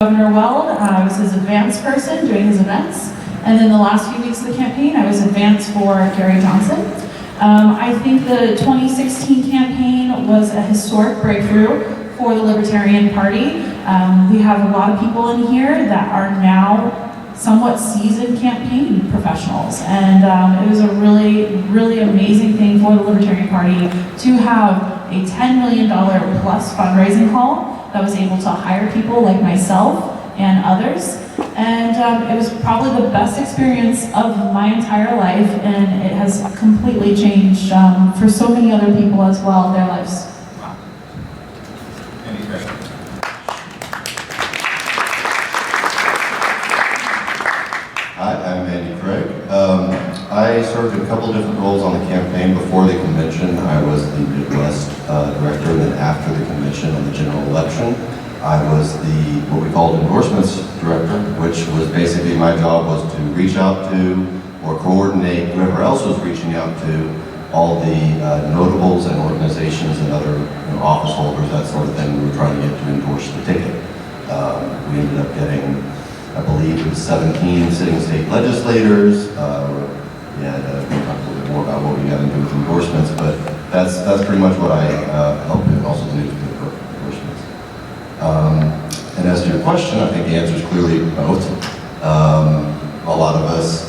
Governor Weld. I was his advance person doing his events. And then the last few weeks of the campaign, I was advance for Gary Johnson. I think the 2016 campaign was a historic breakthrough for the Libertarian Party. We have a lot of people in here that are now somewhat seasoned campaign professionals. And it was a really, really amazing thing for the Libertarian Party to have a $10 million plus fundraising haul that was able to hire people like myself and others. And it was probably the best experience of my entire life, and it has completely changed for so many other people as well, their lives. Wow. Any questions? Hi, I'm Andy Craig. I served a couple different roles on the campaign. Before the convention, I was the Midwest director, and then after the convention and the general election, I was the, what we called endorsements director, which was basically my job was to reach out to or coordinate whoever else was reaching out to all the notables and organizations and other office holders, that sort of thing we were trying to get to endorse the ticket. We ended up getting, I believe it was 17 sitting state legislators. We had we talked a little bit more about what we got into with endorsements, but that's pretty much what I helped with, also the newspaper endorsements. And as to your question, I think the answer is clearly both. A lot of us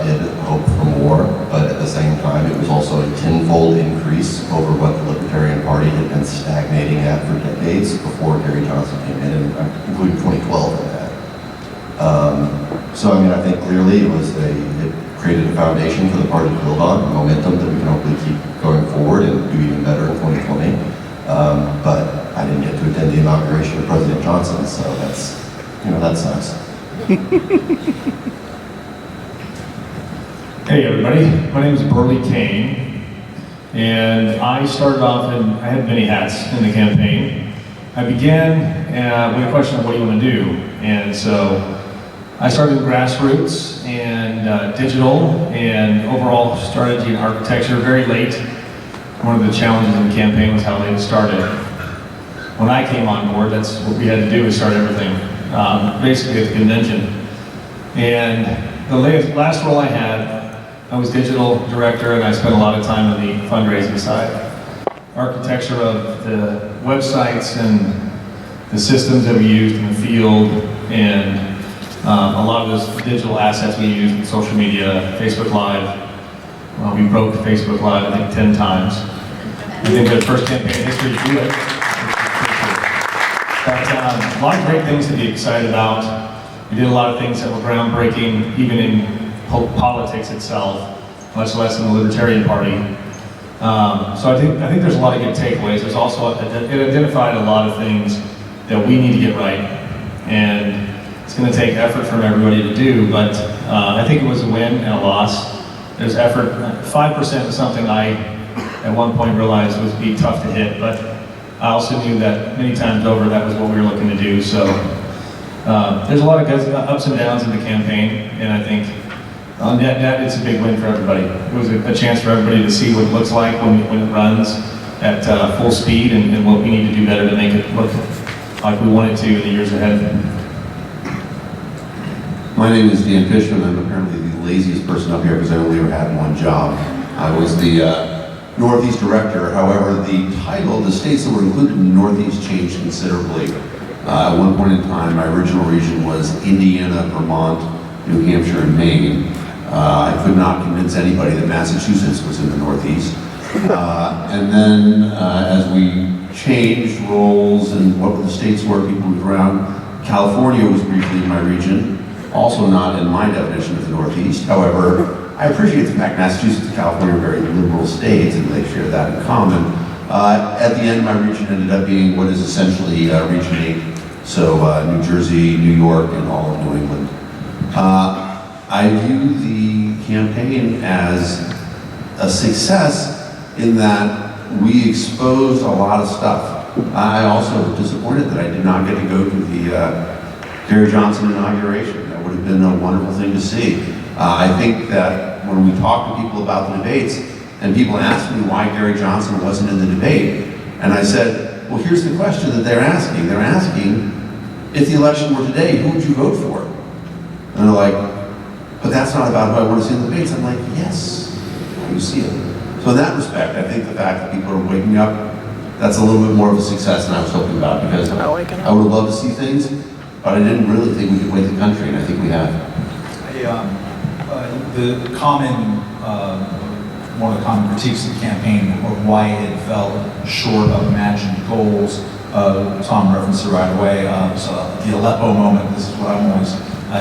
did hope for more, but at the same time, it was also a tenfold increase over what the Libertarian Party had been stagnating at for decades before Gary Johnson came in, and including 2012 and that. So I mean, I think clearly it created a foundation for the party to build on, momentum that we can hopefully keep going forward and do even better in 2020. But I didn't get to attend the inauguration of President Johnson, so that's, that sucks. Hey everybody, my name is Burley Kane, and I started off and I had many hats in the campaign. I began with a question of what do you want to do, and so I started in grassroots and digital and overall strategy and architecture very late. One of the challenges in the campaign was how late it started. When I came on board, that's what we had to do, is start everything, basically at the convention. And the last role I had, I was digital director, and I spent a lot of time on the fundraising side. Architecture of the websites and the systems that we used in the field, and a lot of those digital assets we used in social media, Facebook Live. We broke Facebook Live, I think, 10 times. I think the first campaign in history to do it. But a lot of great things to be excited about. We did a lot of things that were groundbreaking, even in politics itself, much less in the Libertarian Party. So I think there's a lot of good takeaways. There's also, it identified a lot of things that we need to get right. And it's going to take effort from everybody to do, but I think it was a win and a loss. There's effort. 5% was something I, at one point, realized would be tough to hit, but I also knew that many times over that was what we were looking to do. So there's a lot of ups and downs in the campaign, and I think on net it's a big win for everybody. It was a chance for everybody to see what it looks like when it runs at full speed, and what we need to do better to make it look like we want it to in the years ahead. My name is Dan Fishman. I'm apparently the laziest person up here because I only ever had one job. I was the Northeast Director. However, the title, the states that were included in the Northeast changed considerably. At one point in time, my original region was Indiana, Vermont, New Hampshire, and Maine. I could not convince anybody that Massachusetts was in the Northeast. And then as we changed roles and what the states were, people moved around. California was briefly in my region. Also not in my definition of the Northeast. However, I appreciate the fact Massachusetts and California are very liberal states, and they share that in common. At the end, my region ended up being what is essentially Region 8. So New Jersey, New York, and all of New England. I view the campaign as a success in that we exposed a lot of stuff. I also was disappointed that I did not get to go to the Gary Johnson inauguration. Would have been a wonderful thing to see. I think that when we talk to people about the debates, and people ask me why Gary Johnson wasn't in the debate, and I said, well, here's the question that they're asking. They're asking, if the election were today, who would you vote for? And they're like, but that's not about who I want to see in the debates. I'm like, yes, you see it. So in that respect, I think the fact that people are waking up, that's a little bit more of a success than I was hoping about, because I would have loved to see things, but I didn't really think we could wake the country, and I think we have. The common, one of the common critiques of the campaign of why it fell short of imagined goals, Tom referenced it right away, so the Aleppo moment. This is what I'm always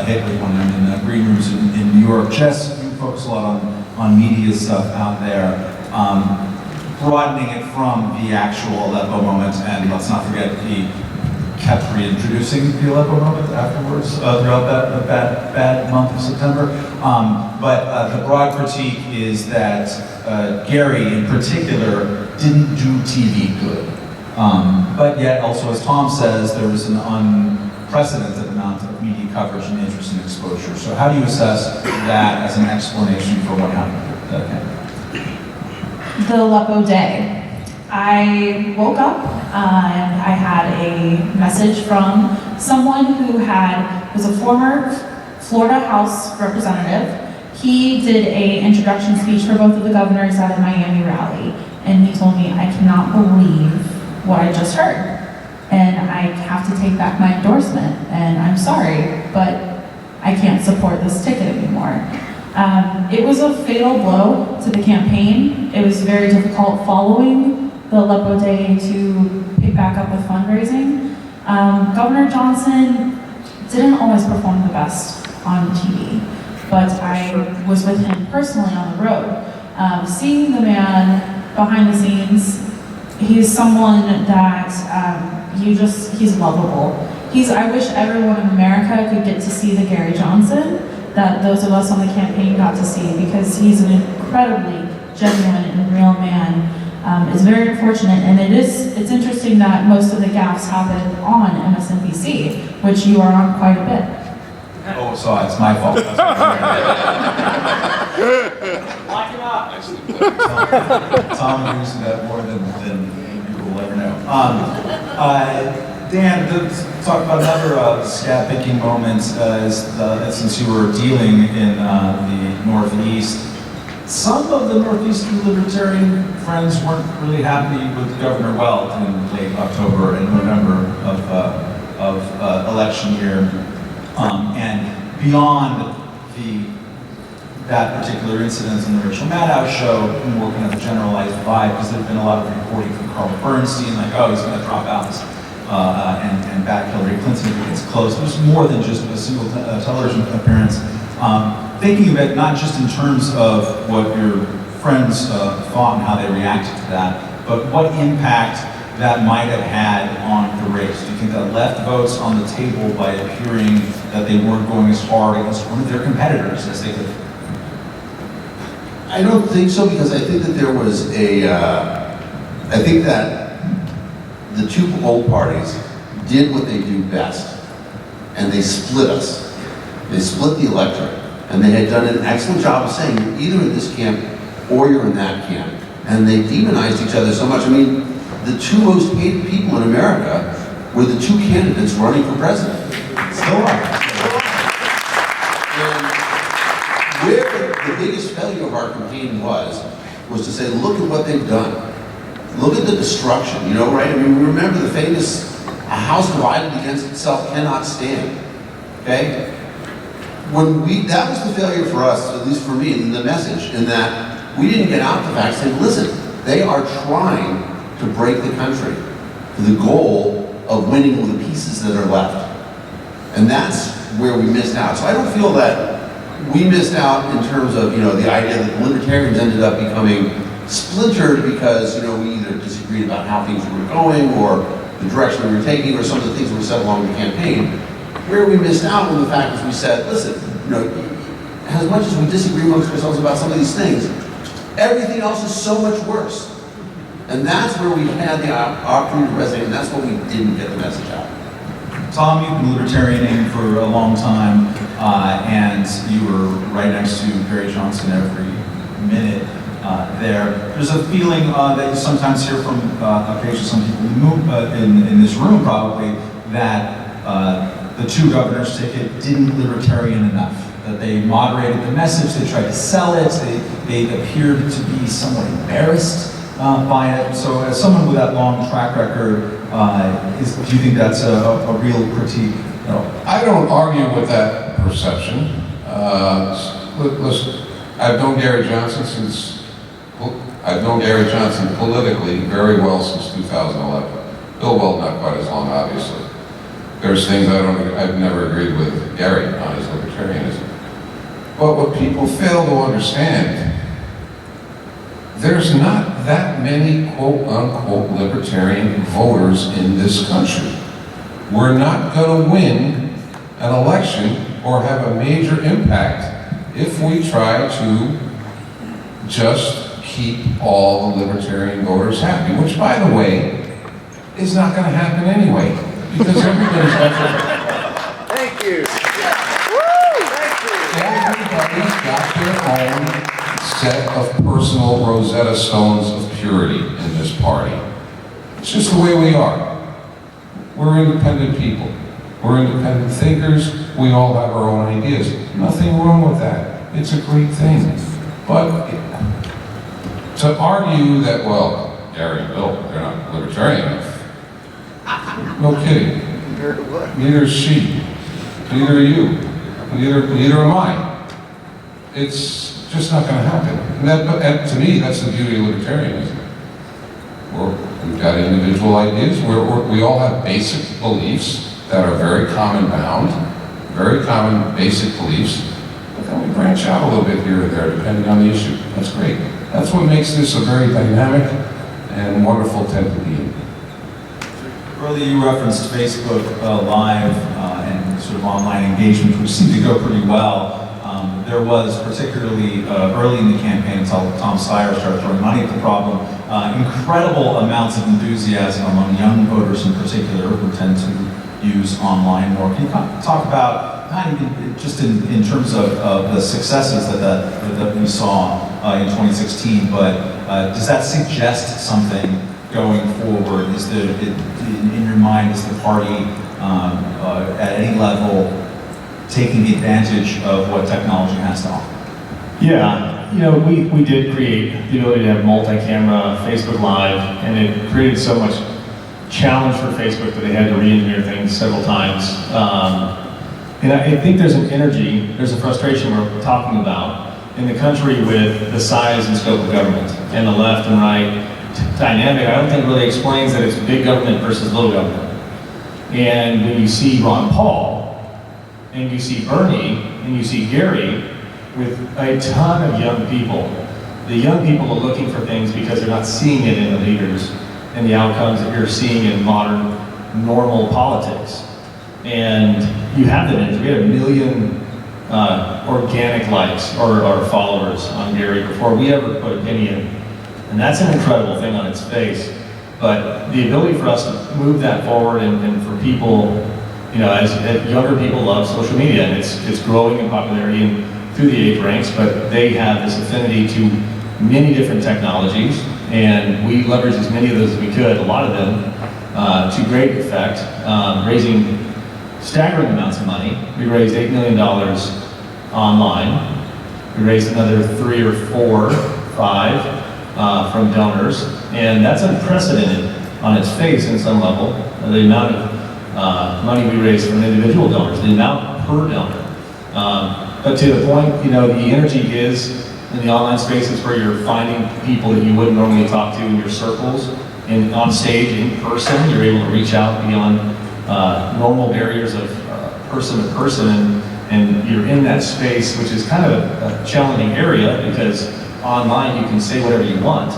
hit with when I'm in green rooms in New York. Jess, you focus a lot on media stuff out there, broadening it from the actual Aleppo moment, and let's not forget he kept reintroducing the Aleppo moment afterwards throughout that bad month of September. But the broad critique is that Gary in particular didn't do TV good. But yet also, as Tom says, there was an unprecedented amount of media coverage and interest and exposure. So how do you assess that as an explanation for what happened? The Aleppo day. I woke up and I had a message from someone who was a former Florida House representative. He did an introduction speech for both of the governors at a Miami rally, and he told me, I cannot believe what I just heard, and I have to take back my endorsement, and I'm sorry, but I can't support this ticket anymore. It was a fatal blow to the campaign. It was very difficult following the Aleppo day to pick back up with fundraising. Governor Johnson didn't always perform the best on TV, but I was with him personally on the road. Seeing the man behind the scenes, he's someone that he's lovable. I wish everyone in America could get to see the Gary Johnson that those of us on the campaign got to see, because he's an incredibly genuine and real man. It's very unfortunate, and it's interesting that most of the gaffes happen on MSNBC, which you are on quite a bit. Oh, so it's my fault. Lock him up. Tom agrees with that more than people will ever know. Dan, let's talk about another scat-picking moment, since you were dealing in the Northeast. Some of the Northeastern Libertarian friends weren't really happy with Governor Weld in late October and November of election year. And beyond that particular incident in the Rachel Maddow show, more kind of a generalized vibe, because there's been a lot of reporting from Carl Bernstein, like, oh, he's going to drop out and back Hillary Clinton if it gets close. There's more than just a single television appearance. Thinking of it not just in terms of what your friends thought and how they reacted to that, but what impact that might have had on the race. Do you think that left votes on the table by appearing that they weren't going as hard against one of their competitors as they could? I don't think so, because I think that there was I think that the two old parties did what they do best, and they split us. They split the electorate, and they had done an excellent job of saying, you're either in this camp or you're in that camp. And they demonized each other so much. I mean, the two most hated people in America were the two candidates running for president. Still are. And where the biggest failure of our campaign was to say, look at what they've done. Look at the destruction, right? I mean, we remember the famous, a house divided against itself cannot stand, okay? That was the failure for us, at least for me, in the message, in that we didn't get out the fact saying, listen, they are trying to break the country to the goal of winning with the pieces that are left. And that's where we missed out. So I don't feel that we missed out in terms of, the idea that the Libertarians ended up becoming splintered because, we either disagreed about how things were going or the direction we were taking or some of the things that were said along the campaign. Where we missed out was the fact that we said, listen, as much as we disagree amongst ourselves about some of these things, everything else is so much worse. And that's where we had the opportunity to resonate, and that's what we didn't get the message out. Tom, you've been Libertarianing for a long time, and you were right next to Gary Johnson every minute there. There's a feeling that you sometimes hear from occasionally some people in this room probably, that the two governors ticket didn't libertarian enough. That they moderated the message, they tried to sell it, they appeared to be somewhat embarrassed by it. So as someone with that long track record, do you think that's a real critique? No. I don't argue with that perception. Listen, I've known Gary Johnson politically very well since 2011. Bill Weld not quite as long, obviously. There's things I've never agreed with Gary on his libertarianism. But what people fail to understand, there's not that many quote-unquote libertarian voters in this country. We're not going to win an election or have a major impact if we try to just keep all the libertarian voters happy, which, by the way, is not going to happen anyway, because everybody's got Thank you. Everybody's got their own set of personal Rosetta Stones of purity in this party. It's just the way we are. We're independent people. We're independent thinkers. We all have our own ideas. Nothing wrong with that. It's a great thing. But to argue that, well, Gary and Bill, they're not libertarian enough. No kidding. Neither is she. Neither are you. Neither am I. It's just not going to happen. And to me, that's the beauty of libertarianism. We've got individual ideas. We all have basic beliefs that are very common bound, very common basic beliefs, but then we branch out a little bit here or there depending on the issue. That's great. That's what makes this a very dynamic and wonderful tent to be in. Earlier you referenced Facebook Live and sort of online engagement, which seemed to go pretty well. There was, particularly early in the campaign, until Tom Steyer started throwing money at the problem, incredible amounts of enthusiasm among young voters in particular who tend to use online more. Can you talk about, just in terms of the successes that we saw in 2016, but does that suggest something going forward? Is there, in your mind, is the party at any level taking advantage of what technology has to offer? Yeah, we did create the ability to have multi-camera Facebook Live, and it created so much challenge for Facebook that they had to re-engineer things several times. And I think there's an energy, there's a frustration we're talking about in the country with the size and scope of government, and the left and right dynamic. I don't think really explains that it's big government versus little government. And when you see Ron Paul, and you see Bernie, and you see Gary, with a ton of young people. The young people are looking for things because they're not seeing it in the leaders and the outcomes that you're seeing in modern, normal politics. And you have that energy. We had 1 million organic likes or followers on Gary before we ever put a penny in. And that's an incredible thing on its face. But the ability for us to move that forward and for people, as younger people love social media, and it's growing in popularity and through the age ranks, but they have this affinity to many different technologies, and we leverage as many of those as we could, a lot of them, to great effect, raising staggering amounts of money. We raised $8 million online. We raised another 3 or 4, 5 from donors, and that's unprecedented on its face in some level. The amount of money we raised from individual donors, the amount per donor. But to the point, the energy is in the online spaces where you're finding people that you wouldn't normally talk to in your circles, and on stage, in person, you're able to reach out beyond normal barriers of person to person, and you're in that space, which is kind of a challenging area because online you can say whatever you want,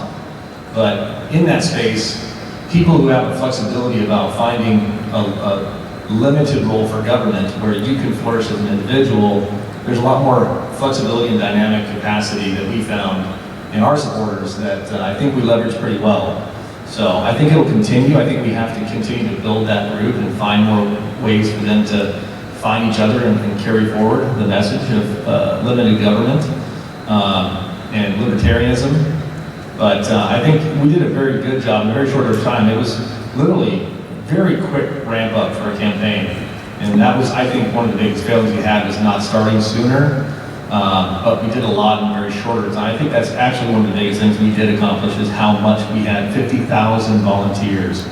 but in that space, people who have a flexibility about finding a limited role for government where you can flourish as an individual, there's a lot more flexibility and dynamic capacity that we found in our supporters that I think we leverage pretty well. So I think it'll continue. I think we have to continue to build that group and find more ways for them to find each other and carry forward the message of limited government and libertarianism. But I think we did a very good job in a very short time. It was literally a very quick ramp up for a campaign. And that was, I think, one of the biggest failings we had was not starting sooner. But we did a lot in very shorter time. I think that's actually one of the biggest things we did accomplish is how much we had 50,000 volunteers,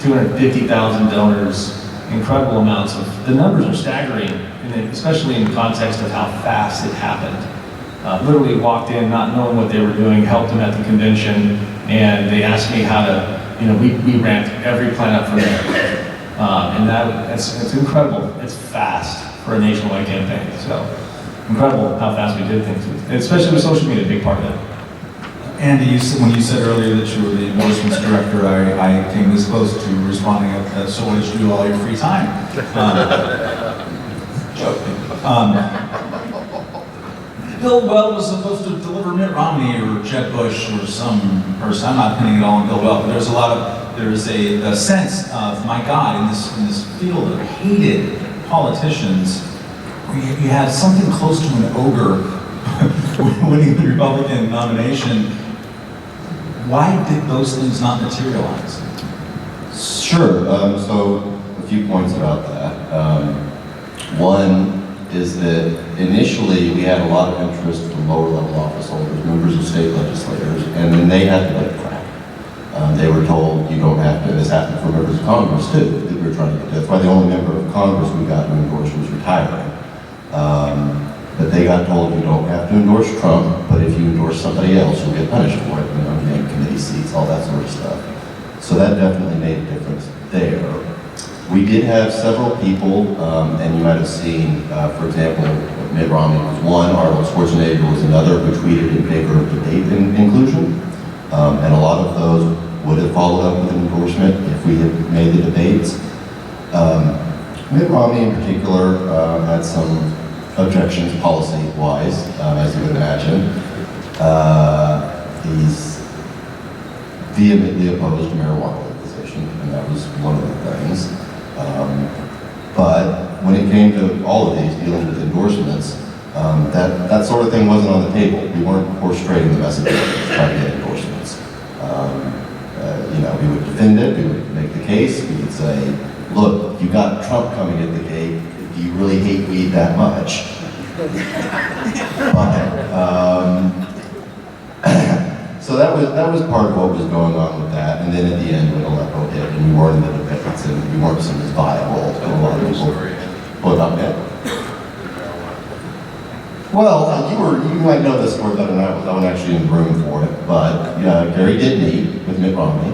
250,000 donors, incredible amounts of, the numbers are staggering, and especially in the context of how fast it happened. Literally walked in not knowing what they were doing, helped them at the convention, and they asked me how to, we ramped every plan up from there. And it's incredible. It's fast for a nationwide campaign. So incredible how fast we did things, especially with social media, a big part of it. Andy, when you said earlier that you were the endorsements director, I came this close to responding, so what did you do all your free time? Bill Weld was supposed to deliver Mitt Romney or Jeb Bush or some person. I'm not pinning it all on Bill Weld, but there's a sense of, my God, in this field of hated politicians, you had something close to an ogre winning the Republican nomination. Why did those things not materialize? Sure. So a few points about that. One is that initially we had a lot of interest from lower level office holders, members of state legislators, and then they had to let it crack. They were told you don't have to. This happened for members of Congress too. That we were trying to get. That's why the only member of Congress we got to endorse was retiring. But they got told you don't have to endorse Trump, but if you endorse somebody else, you'll get punished for it. Name committee seats, all that sort of stuff. So that definitely made a difference there. We did have several people, and you might have seen, for example, Mitt Romney was one, Arnold Schwarzenegger was another, who tweeted in favor of debate inclusion. And a lot of those would have followed up with an endorsement if we had made the debates. Mitt Romney in particular had some objections policy-wise, as you would imagine. He's vehemently opposed to marijuana legalization, and that was one of the things. But when it came to all of these dealing with endorsements, that sort of thing wasn't on the table. We weren't horse trading the message trying to get endorsements. We would defend it, we would make the case, we would say, look, you got Trump coming at the gate, do you really hate weed that much? So that was part of what was going on with that, and then at the end when Aleppo hit and we weren't in the debates and we weren't seen as viable, and a lot of people put up it. Well, you might know this story better than I was. I wasn't actually in the room for it, but Gary did meet with Mitt Romney,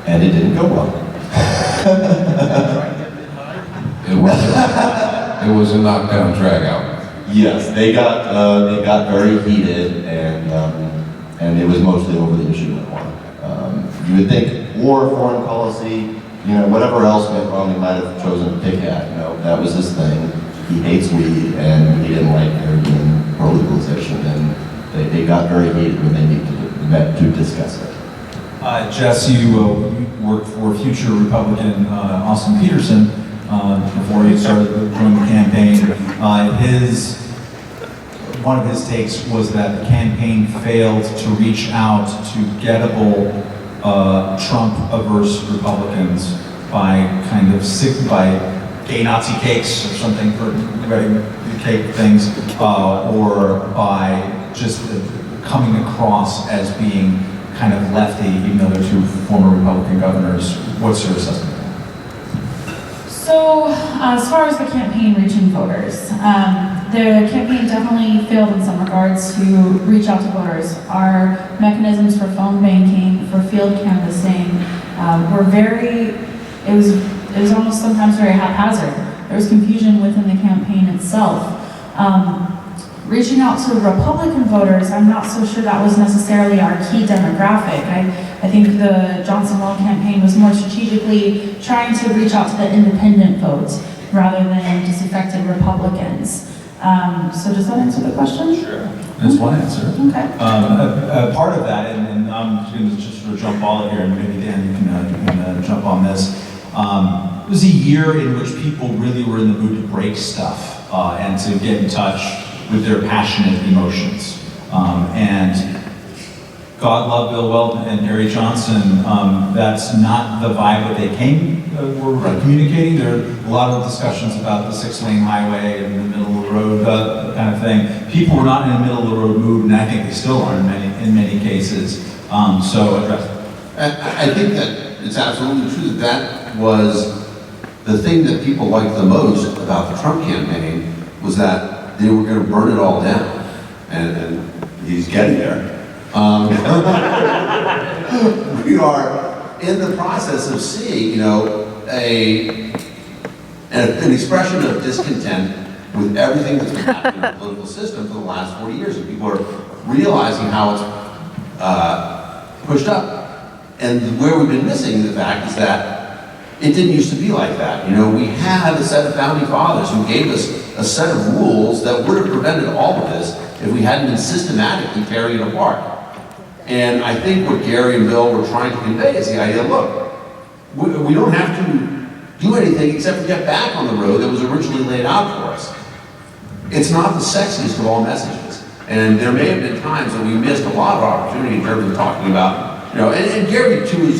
and it didn't go well. It was a knockdown drag-out. Yes, they got very heated, and it was mostly over the issue of marijuana. You would think war, foreign policy, whatever else Mitt Romney might have chosen to pick at, that was his thing. He hates weed, and he didn't like American pro-legalization, and they got very heated when they met to discuss it. Jess, you worked for future Republican Austin Peterson before he started doing the campaign. One of his takes was that the campaign failed to reach out to gettable Trump-averse Republicans by by gay Nazi cakes or something for ready cake things, or by just coming across as being kind of lefty, even though they're two former Republican governors. What's your assessment? So, as far as the campaign reaching voters, the campaign definitely failed in some regards to reach out to voters. Our mechanisms for phone banking, for field canvassing, it was almost sometimes very haphazard. There was confusion within the campaign itself. Reaching out to Republican voters, I'm not so sure that was necessarily our key demographic. I think the Johnson Weld campaign was more strategically trying to reach out to the independent votes rather than disaffected Republicans. So does that answer the question? Sure. That's one answer. Okay. Part of that, and I'm going to just sort of jump all here, and maybe Dan, you can jump on this. It was a year in which people really were in the mood to break stuff and to get in touch with their passionate emotions. And God love Bill Weld and Gary Johnson, that's not the vibe that they were communicating. There are a lot of discussions about the 6-lane highway and the middle of the road kind of thing. People were not in a middle of the road mood, and I think they still are in many cases. So address it. I think that it's absolutely true that that was the thing that people liked the most about the Trump campaign, was that they were going to burn it all down, and he's getting there. We are in the process of seeing, an expression of discontent with everything that's been happening in the political system for the last 40 years, and people are realizing how it's pushed up. And where we've been missing the fact is that it didn't used to be like that. We had a set of founding fathers who gave us a set of rules that would have prevented all of this if we hadn't been systematically tearing it apart. And I think what Gary and Bill were trying to convey is the idea, look, we don't have to do anything except for get back on the road that was originally laid out for us. It's not the sexiest of all messages. And there may have been times that we missed a lot of opportunity in terms of talking about, and Gary too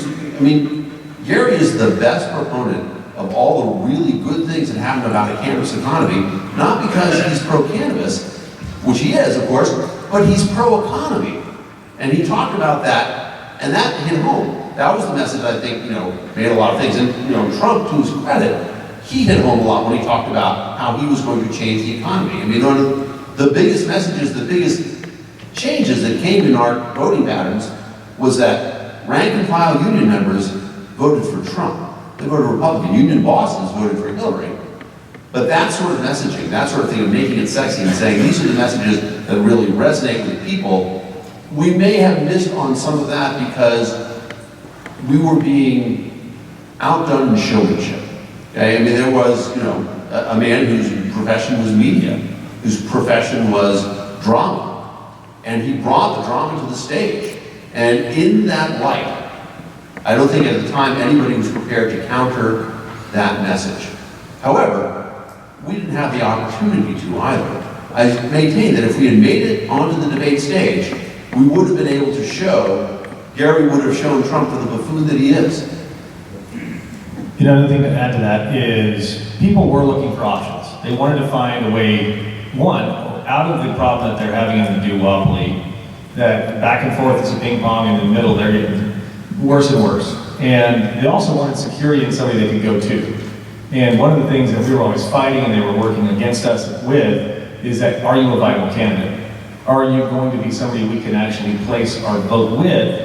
Gary is the best proponent of all the really good things that happen about a cannabis economy, not because he's pro-cannabis, which he is, of course, but he's pro-economy. And he talked about that, and that hit home. That was the message I think, made a lot of things. And, Trump, to his credit, he hit home a lot when he talked about how he was going to change the economy. One of the biggest messages, the biggest changes that came in our voting patterns was that rank and file union members voted for Trump. They voted Republican. Union bosses voted for Hillary. But that sort of messaging, that sort of thing of making it sexy and saying these are the messages that really resonate with people, we may have missed on some of that because we were being outdone in showmanship. Okay? There was, a man whose profession was media, whose profession was drama, and he brought the drama to the stage. And in that light, I don't think at the time anybody was prepared to counter that message. However, we didn't have the opportunity to either. I maintain that if we had made it onto the debate stage, we would have been able to show, Gary would have shown Trump for the buffoon that he is. Another thing to add to that is people were looking for options. They wanted to find a way, one, out of the problem that they're having in the duopoly, that back and forth is a ping pong, in the middle they're getting worse and worse. And they also wanted security and somebody they could go to. And one of the things that we were always fighting and they were working against us with is that, are you a viable candidate? Are you going to be somebody we can actually place our vote with?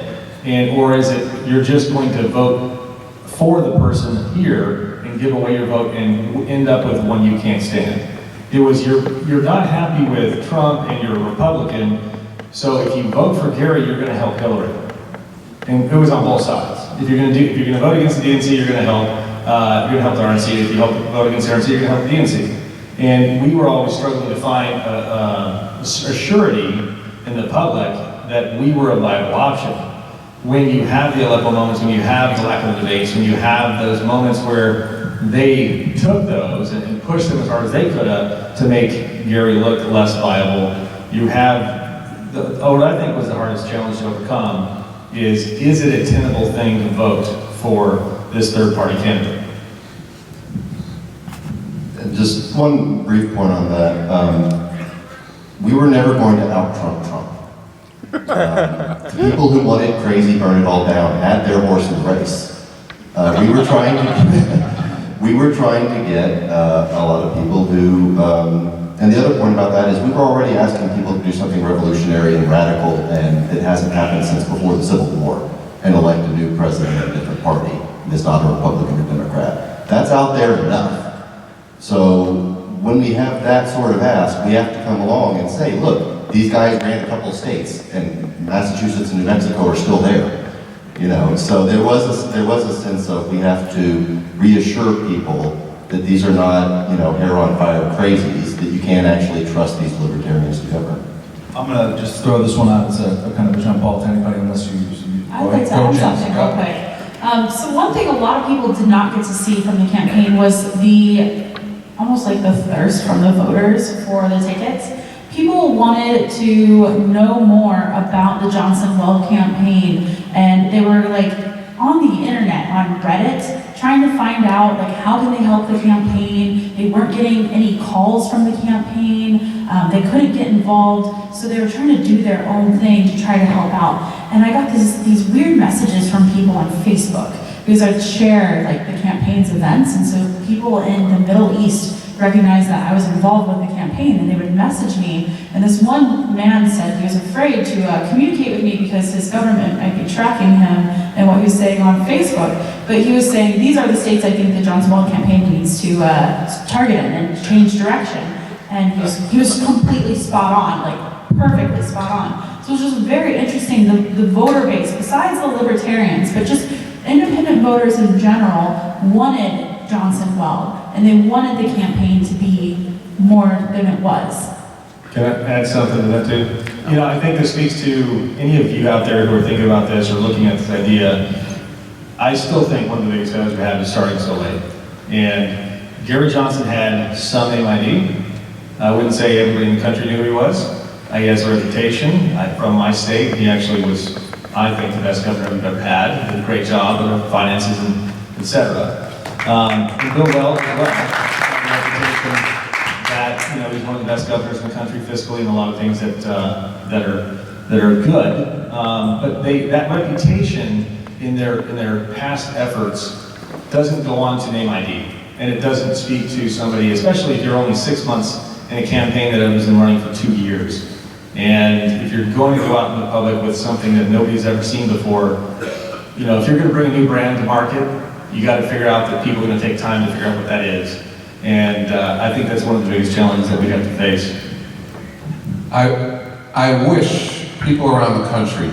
Or is it you're just going to vote for the person here and give away your vote and end up with one you can't stand? It was you're not happy with Trump and you're a Republican, so if you vote for Gary, you're going to help Hillary. And it was on both sides. If you're going to vote against the DNC, you're going to help the RNC. If you vote against the RNC, you're going to help the DNC. And we were always struggling to find a surety in the public that we were a viable option. When you have the Aleppo moments, when you have the lack of debates, when you have those moments where they took those and pushed them as hard as they could have to make Gary look less viable, you have what I think was the hardest challenge to overcome is it a tenable thing to vote for this third-party candidate? Just one brief point on that. We were never going to out-Trump Trump. The people who wanted crazy, burn it all down, had their horse in the race. We were trying to get a lot of people who, and the other point about that is we were already asking people to do something revolutionary and radical, and it hasn't happened since before the Civil War, and elect a new president of a different party that's not a Republican or Democrat. That's out there enough. So when we have that sort of ask, we have to come along and say, look, these guys ran a couple of states, and Massachusetts and New Mexico are still there. So there was a sense of we have to reassure people that these are not, hair on fire crazies, that you can't actually trust these libertarians to govern. I'm going to just throw this one out as a kind of a jump ball to anybody, unless you I'd like to add something real quick. So one thing a lot of people did not get to see from the campaign was almost like the thirst from the voters for the tickets. People wanted to know more about the Johnson Weld campaign, and they were like on the internet, on Reddit, trying to find out like how can they help the campaign. They weren't getting any calls from the campaign. They couldn't get involved, so they were trying to do their own thing to try to help out. And I got these weird messages from people on Facebook because I'd share like the campaign's events, and so people in the Middle East recognized that I was involved with the campaign, and they would message me. And this one man said he was afraid to communicate with me because his government might be tracking him and what he was saying on Facebook. But he was saying, these are the states I think the Johnson Weld campaign needs to target in and change direction. And he was completely spot on, like perfectly spot on. So it was just very interesting, the voter base, besides the Libertarians, but just independent voters in general wanted Johnson Weld, and they wanted the campaign to be more than it was. Can I add something to that too? You know, I think this speaks to any of you out there who are thinking about this or looking at this idea. I still think one of the biggest challenges we have is starting so late. And Gary Johnson had some name ID. I wouldn't say everybody in the country knew who he was. He has a reputation. From my state, he actually was, I think, the best governor we've ever had. He did a great job with finances and et cetera. And Bill Weld as well. That, you know, he's one of the best governors in the country fiscally, and a lot of things that are good. But that reputation in their past efforts doesn't go on to name ID, and it doesn't speak to somebody, especially if you're only 6 months in a campaign that has been running for 2 years. And if you're going to go out in the public with something that nobody's ever seen before, you know, if you're going to bring a new brand to market, you got to figure out that people are going to take time to figure out what that is. And I think that's one of the biggest challenges that we have to face. I wish people around the country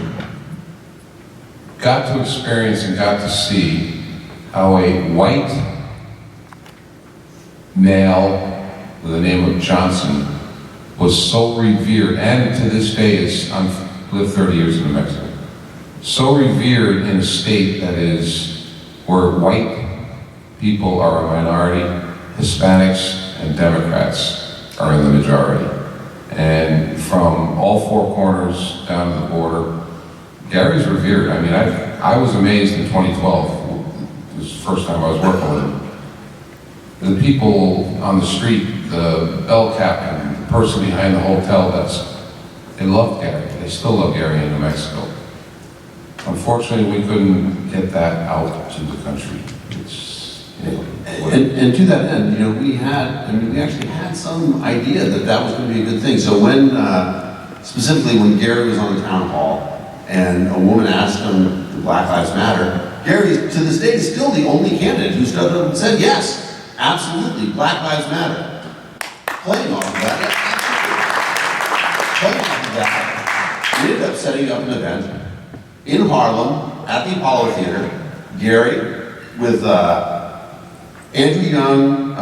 got to experience and got to see how a white male with the name of Johnson was so revered, and to this day is, I've lived 30 years in New Mexico, so revered in a state that is where white people are a minority, Hispanics and Democrats are in the majority. And from all four corners down to the border, Gary's revered. I mean, I was amazed in 2012, this was the first time I was working with him. The people on the street, the bell captain, the person behind the hotel desk, they loved Gary. They still love Gary in New Mexico. Unfortunately, we couldn't get that out to the country. It's, you know, And to that end, you know, we actually had some idea that that was going to be a good thing. So when, specifically when Gary was on the town hall and a woman asked him, "Do Black Lives Matter?" Gary, to this day, is still the only candidate who stood up and said, "Yes, absolutely, Black Lives Matter." Playing off of that, playing off of that, we ended up setting up an event in Harlem at the Apollo Theater. Gary with Andrew Young,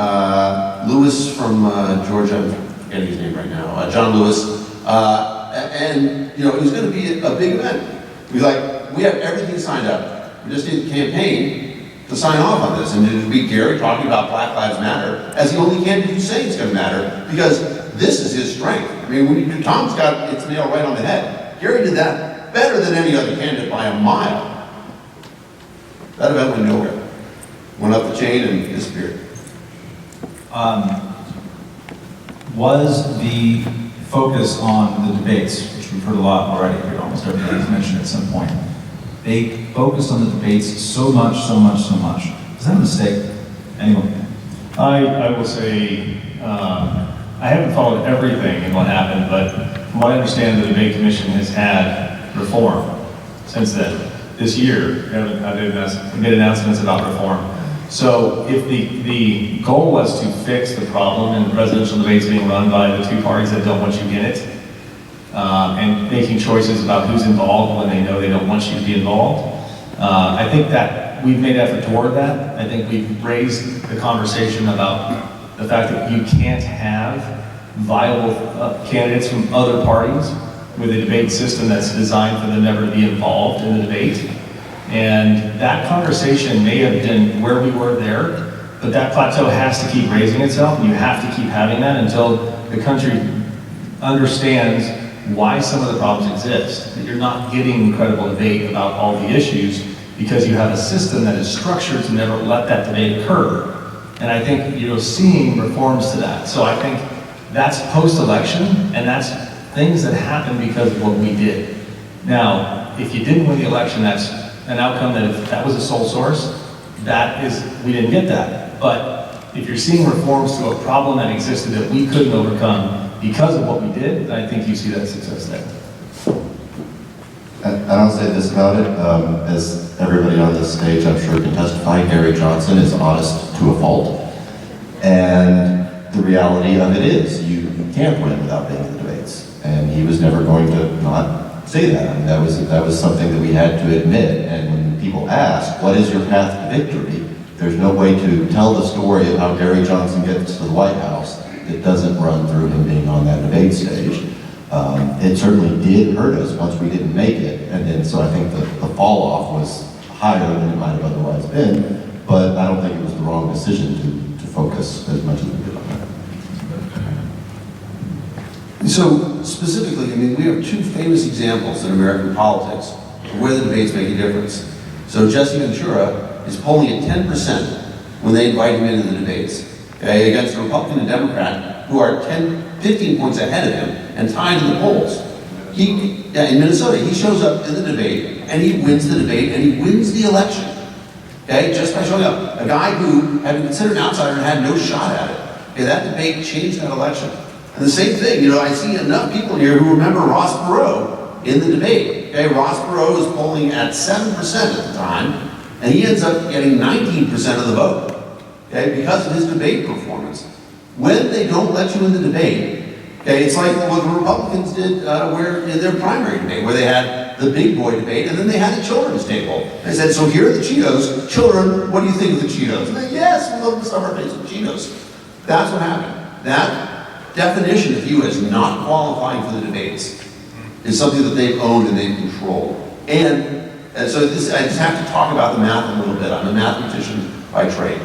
Lewis from Georgia, I'm forgetting his name right now, John Lewis, and you know, it was going to be a big event. We have everything signed up. We just need the campaign to sign off on this, and it would be Gary talking about Black Lives Matter as the only candidate who's saying it's going to matter, because this is his strength. I mean, Tom's got its nail right on the head. Gary did that better than any other candidate by a mile. That event went nowhere. Went up the chain and disappeared. Was the focus on the debates, which we've heard a lot already, almost everybody's mentioned at some point, they focused on the debates so much. Is that a mistake? Anyone? I will say, I haven't followed everything in what happened, but from what I understand, the debate commission has had reform since then. This year, they made announcements about reform. So if the goal was to fix the problem in the presidential debates being run by the two parties that don't want you in it, and making choices about who's involved when they know they don't want you to be involved, I think that we've made effort toward that. I think we've raised the conversation about the fact that you can't have viable candidates from other parties with a debate system that's designed for them never to be involved in the debate. And that conversation may have been where we were there, but that plateau has to keep raising itself, and you have to keep having that until the country understands why some of the problems exist, that you're not getting credible debate about all the issues because you have a system that is structured to never let that debate occur. And I think you're seeing reforms to that. So I think that's post-election, and that's things that happen because of what we did. Now, if you didn't win the election, that's an outcome that if that was a sole source, we didn't get that. But if you're seeing reforms to a problem that existed that we couldn't overcome because of what we did, I think you see that success there. And I'll say this about it, as everybody on this stage I'm sure can testify, Gary Johnson is honest to a fault. And the reality of it is, you can't win without being in the debates. And he was never going to not say that. I mean, that was something that we had to admit. And when people ask, what is your path to victory? There's no way to tell the story of how Gary Johnson gets to the White House that doesn't run through him being on that debate stage. It certainly did hurt us once we didn't make it, and then so I think the fall off was higher than it might have otherwise been, but I don't think it was the wrong decision to focus as much as we did on that. So specifically, I mean, we have two famous examples in American politics of where the debates make a difference. So Jesse Ventura is polling at 10% when they invite him into the debates, okay, against a Republican and Democrat who are 15 points ahead of him and tied in the polls. In Minnesota, he shows up in the debate and he wins the debate and he wins the election, okay, just by showing up. A guy who had been considered an outsider and had no shot at it. Okay, that debate changed that election. And the same thing, you know, I see enough people here who remember Ross Perot in the debate. Okay, Ross Perot was polling at 7% at the time, and he ends up getting 19% of the vote, okay, because of his debate performance. When they don't let you in the debate, okay, it's like what the Republicans did in their primary debate, where they had the big boy debate, and then they had the children's table. They said, so here are the Cheetos. Children, what do you think of the Cheetos? And they, yes, we love to stuff our face with Cheetos. That's what happened. That definition of you as not qualifying for the debates is something that they've owned and they've controlled. And so I just have to talk about the math a little bit. I'm a mathematician by trade.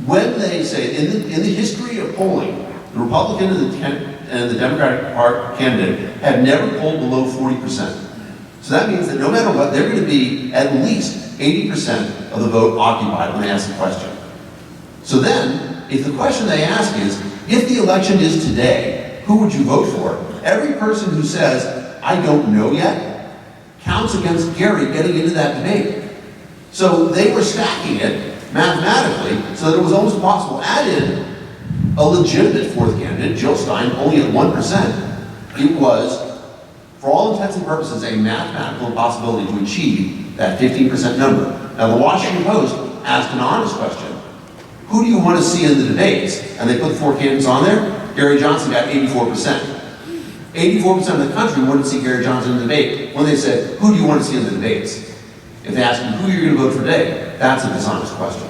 When they say, in the history of polling, the Republican and the Democratic candidate have never polled below 40%. So that means that no matter what, they're going to be at least 80% of the vote occupied when they ask the question. So then, if the question they ask is, if the election is today, who would you vote for? Every person who says, I don't know yet, counts against Gary getting into that debate. So they were stacking it mathematically so that it was almost impossible. Add in a legitimate fourth candidate, Jill Stein, only at 1%. It was, for all intents and purposes, a mathematical impossibility to achieve that 15% number. Now, the Washington Post asked an honest question. Who do you want to see in the debates? And they put the four candidates on there. Gary Johnson got 84%. 84% of the country wanted to see Gary Johnson in the debate. When they said, who do you want to see in the debates? If they ask them who you're going to vote for today, that's a dishonest question.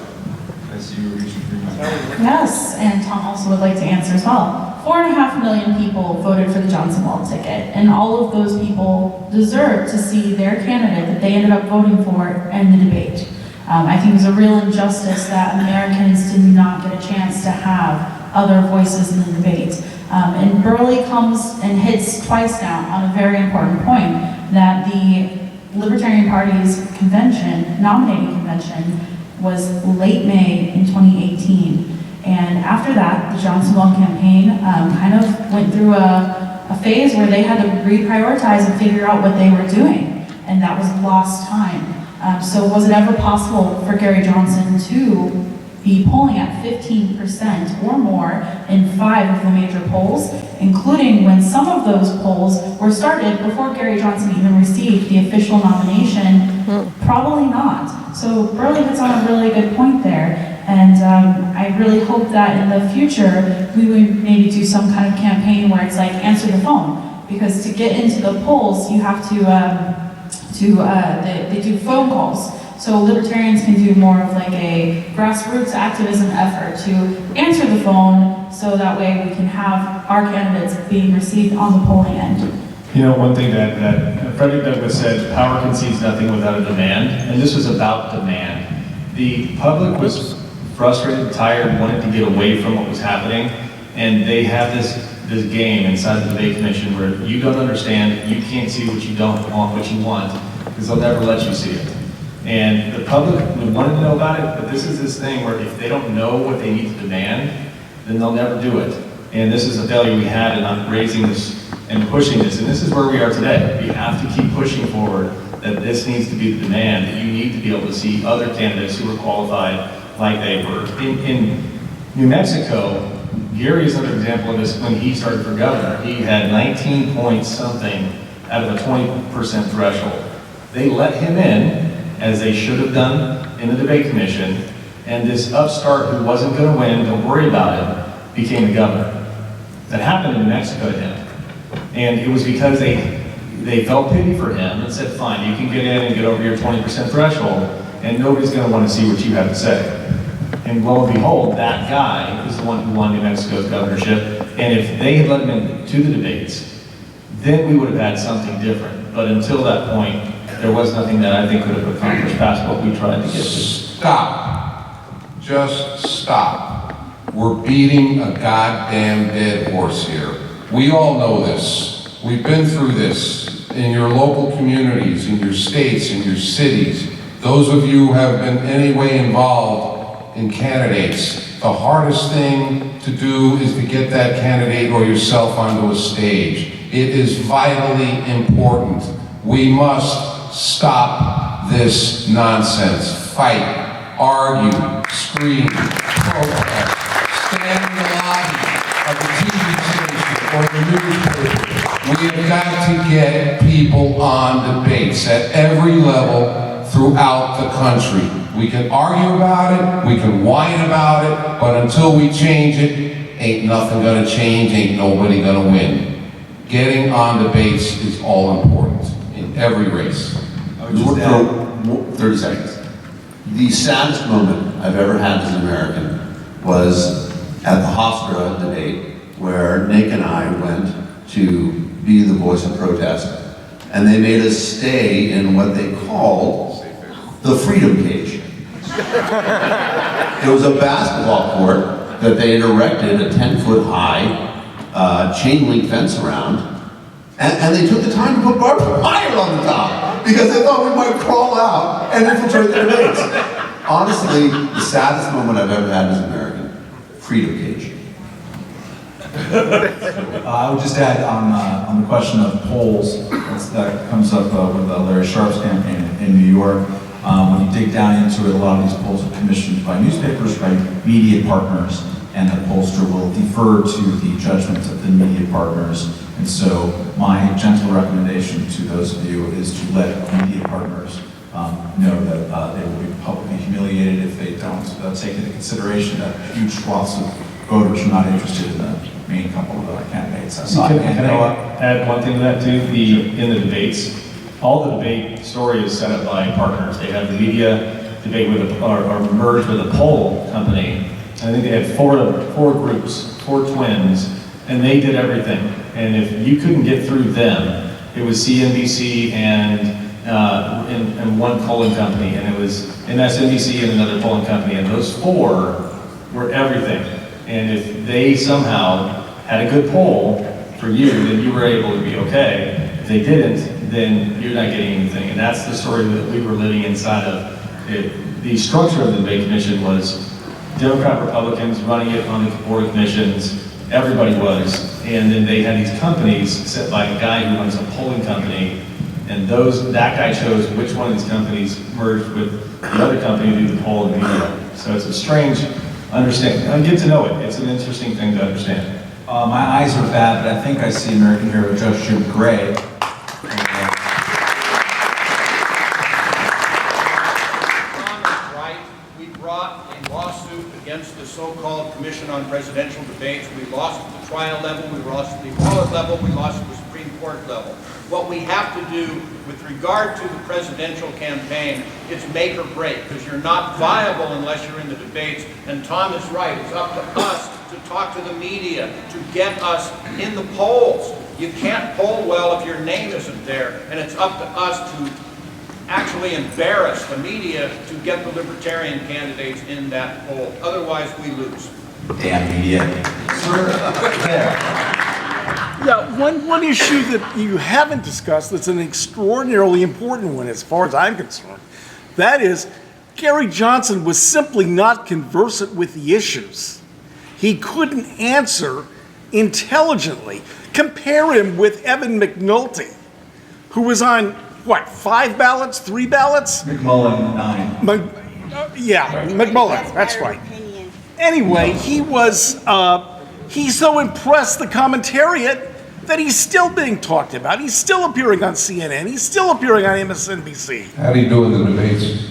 I see you were reaching for your mic. Yes, and Tom also would like to answer as well. 4.5 million people voted for the Johnson Weld ticket, and all of those people deserve to see their candidate that they ended up voting for in the debate. I think it's a real injustice that Americans did not get a chance to have other voices in the debate. And Burley comes and hits twice now on a very important point, that the Libertarian Party's convention, nominating convention, was late May in 2018. And after that, the Johnson Weld campaign kind of went through a phase where they had to reprioritize and figure out what they were doing. And that was lost time. So was it ever possible for Gary Johnson to be polling at 15% or more in 5 of the major polls, including when some of those polls were started before Gary Johnson even received the official nomination? Probably not. So Burley hits on a really good point there. And I really hope that in the future, we would maybe do some kind of campaign where it's like, answer the phone. Because to get into the polls, you have they do phone calls. So libertarians can do more of like a grassroots activism effort to answer the phone, so that way we can have our candidates being received on the polling end. You know, one thing that Frederick Douglass said, power concedes nothing without a demand, and this was about demand. The public was frustrated, tired, wanted to get away from what was happening, And they have this game inside the debate commission where you don't understand, you can't see what you don't want, what you want, because they'll never let you see it. And the public would want to know about it, but this is this thing where if they don't know what they need to demand, then they'll never do it. And this is a failure we had in not raising this and pushing this. And this is where we are today. We have to keep pushing forward that this needs to be the demand, that you need to be able to see other candidates who are qualified like they were. In New Mexico, Gary is another example of this. When he started for governor, he had 19 points something out of a 20% threshold. They let him in, as they should have done in the debate commission, and this upstart who wasn't going to win, don't worry about it, became the governor. That happened in New Mexico to him. And it was because they felt pity for him and said, fine, you can get in and get over your 20% threshold, and nobody's going to want to see what you have to say. And lo and behold, that guy is the one who won New Mexico's governorship. And if they had let him into the debates, then we would have had something different. But until that point, there was nothing that I think could have accomplished past what we tried to get to. Stop. Just stop. We're beating a goddamn dead horse here. We all know this. We've been through this in your local communities, in your states, in your cities. Those of you who have been any way involved in candidates, the hardest thing to do is to get that candidate or yourself onto a stage. It is vitally important. We must stop this nonsense. Fight, argue, scream, protest, stand in the lobby of the TV station or the newspaper. We have got to get people on debates at every level throughout the country. We can argue about it, we can whine about it, but until we change it, ain't nothing gonna change, ain't nobody gonna win. Getting on debates is all important in every race. I would just add 30 seconds. The saddest moment I've ever had as an American was at the Hofstra debate where Nick and I went to be the voice of protest, and they made us stay in what they called the freedom cage. It was a basketball court that they had erected a 10-foot high chain link fence around, and they took the time to put barbed wire on the top because they thought we might crawl out and infiltrate the debates. Honestly, the saddest moment I've ever had as an American, freedom cage. I would just add on the question of polls, that comes up with Larry Sharp's campaign in New York. When you dig down into it, a lot of these polls are commissioned by newspapers, by media partners, and the pollster will defer to the judgment of the media partners. And so my gentle recommendation to those of you is to let media partners know that they will be publicly humiliated if they don't take into consideration that huge swaths of voters are not interested in the main couple of candidates. Can I add one thing to that too? In the debates, all the debate story is set up by partners. They have the media debate with or merge with a poll company. I think they had four groups, four twins, and they did everything. And if you couldn't get through them, it was CNBC and one polling company, and it was MSNBC and another polling company, and those four were everything. And if they somehow had a good poll for you, then you were able to be okay. If they didn't, then you're not getting anything. And that's the story that we were living inside of. The structure of the debate commission was Democrat, Republicans running it on the board of commissions. Everybody was. And then they had these companies set by a guy who runs a polling company. And that guy chose which one of these companies merged with the other company to do the poll and media. So it's a strange understanding. I get to know it. It's an interesting thing to understand. My eyes are bad, but I think I see American hero Judge Jim Gray. Right. We brought a lawsuit against the so-called Commission on Presidential Debates. We lost at the trial level, we lost at the appellate level, we lost at the Supreme Court level. What we have to do with regard to the presidential campaign is make or break, because you're not viable unless you're in the debates. And Tom is right, it's up to us to talk to the media, to get us in the polls. You can't poll well if your name isn't there, and it's up to us to actually embarrass the media to get the Libertarian candidates in that poll. Otherwise, we lose. Damn media. We're there. Yeah, one issue that you haven't discussed that's an extraordinarily important one as far as I'm concerned, that is Gary Johnson was simply not conversant with the issues. He couldn't answer intelligently. Compare him with Evan McNulty, who was on, what, 5 ballots, 3 ballots? McMullen, 9. McMullen, that's right. Anyway, he's so impressed the commentariat that he's still being talked about. He's still appearing on CNN. He's still appearing on MSNBC. How do you do in the debates?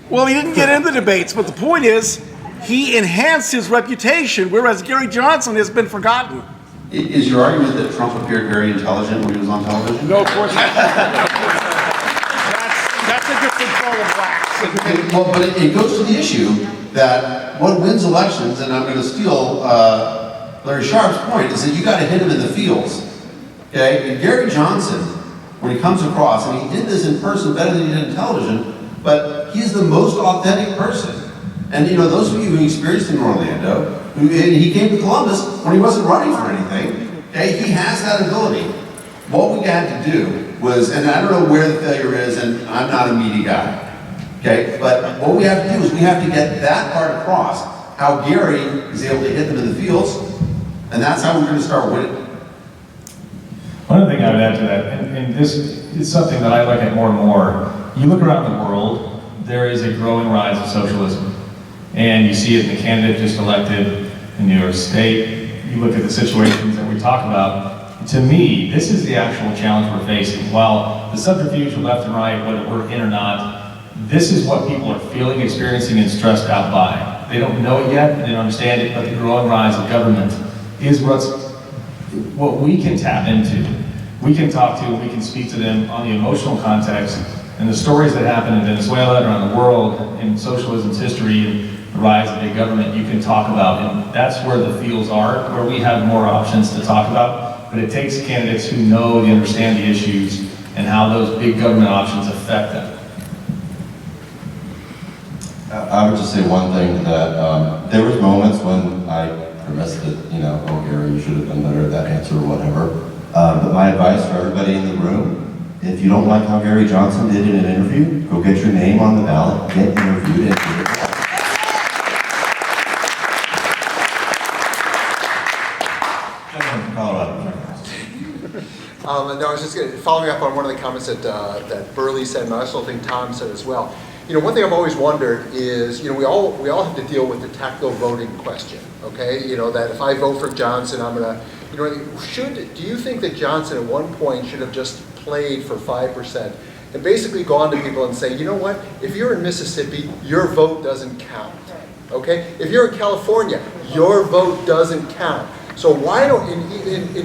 Well, he didn't get into debates, but the point is, he enhanced his reputation, whereas Gary Johnson has been forgotten. Is your argument that Trump appeared very intelligent when he was on television? No, of course not. That's a different ball of wax. Well, but it goes to the issue that what wins elections, and I'm going to steal Larry Sharp's point, is that you got to hit him in the fields. Okay? And Gary Johnson, when he comes across, and he did this in person better than he did in television, but he's the most authentic person. And you know, those of you who experienced him in Orlando, he came to Columbus when he wasn't running for anything. Okay? He has that ability. What we had to do was, and I don't know where the failure is, and I'm not a media guy. Okay, but what we have to do is we have to get that part across, how Gary is able to hit them in the fields, and that's how we're going to start winning. One other thing I would add to that, and this is something that I look at more and more. You look around the world, there is a growing rise of socialism. And you see it in the candidate just elected in New York State. You look at the situations that we talk about. To me, this is the actual challenge we're facing. While the subterfuge of left and right, whether we're in or not, this is what people are feeling, experiencing, and stressed out by. They don't know it yet, they don't understand it, but the growing rise of government is what we can tap into. We can talk to, we can speak to them on the emotional context and the stories that happen in Venezuela and around the world in socialism's history and the rise of big government you can talk about. And that's where the fields are, where we have more options to talk about. But it takes candidates who know, they understand the issues and how those big government options affect them. I would just say one thing, that there was moments when I premised that, oh, Gary, you should have done better at that answer or whatever. But my advice for everybody in the room, if you don't like how Gary Johnson did in an interview, go get your name on the ballot, get interviewed, and get it. No, I was just following up on one of the comments that Burley said, and I also think Tom said as well. One thing I've always wondered is, we all have to deal with the tactical voting question, okay? That if I vote for Johnson, I'm gonna, do you think that Johnson at one point should have just played for 5% and basically gone to people and say, you know what, if you're in Mississippi, your vote doesn't count, okay? If you're in California, your vote doesn't count. So why don't,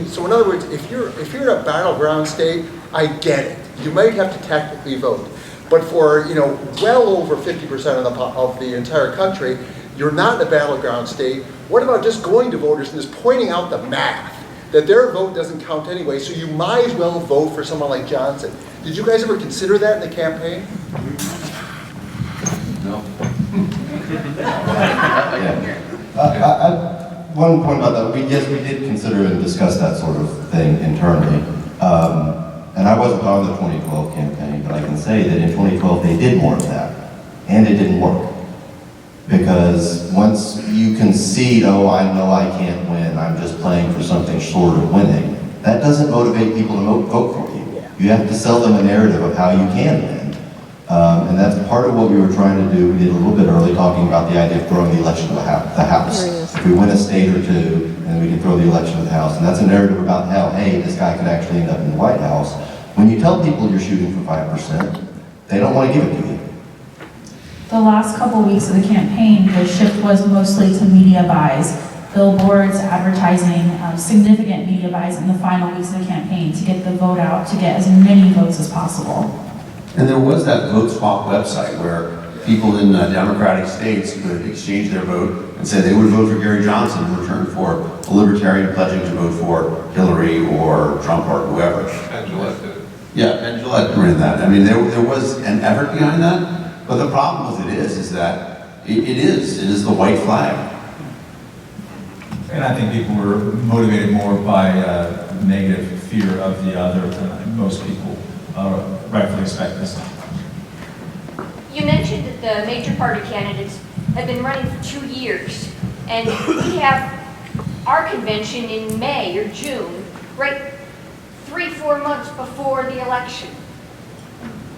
so in other words, if you're in a battleground state, I get it. You might have to tactically vote. But for, well over 50% of the entire country, you're not in a battleground state. What about just going to voters and just pointing out the math, that their vote doesn't count anyway, so you might as well vote for someone like Johnson. Did you guys ever consider that in the campaign? No. One point about that, yes, we did consider and discuss that sort of thing internally. And I wasn't on the 2012 campaign, but I can say that in 2012 they did more of that, and it didn't work. Because once you concede, oh, I know I can't win, I'm just playing for something short of winning, that doesn't motivate people to vote for you. You have to sell them a narrative of how you can win. And that's part of what we were trying to do. We did a little bit early talking about the idea of throwing the election to the House. If we win a state or two, then we can throw the election to the House. And that's a narrative about how, hey, this guy could actually end up in the White House. When you tell people you're shooting for 5%, they don't want to give it to you. The last couple weeks of the campaign, the shift was mostly to media buys, billboards, advertising, significant media buys in the final weeks of the campaign to get the vote out, to get as many votes as possible. And there was that vote swap website where people in Democratic states could exchange their vote and say they would vote for Gary Johnson in return for a Libertarian pledging to vote for Hillary or Trump or whoever. And Jeannette did it. Yeah, and Jeannette ran that. I mean, there was an effort behind that, but the problem with it is that it is the white flag. And I think people were motivated more by negative fear of the other than most people rightfully expect this time. You mentioned that the major party candidates have been running for 2 years, and we have our convention in May or June, right 3-4 months before the election.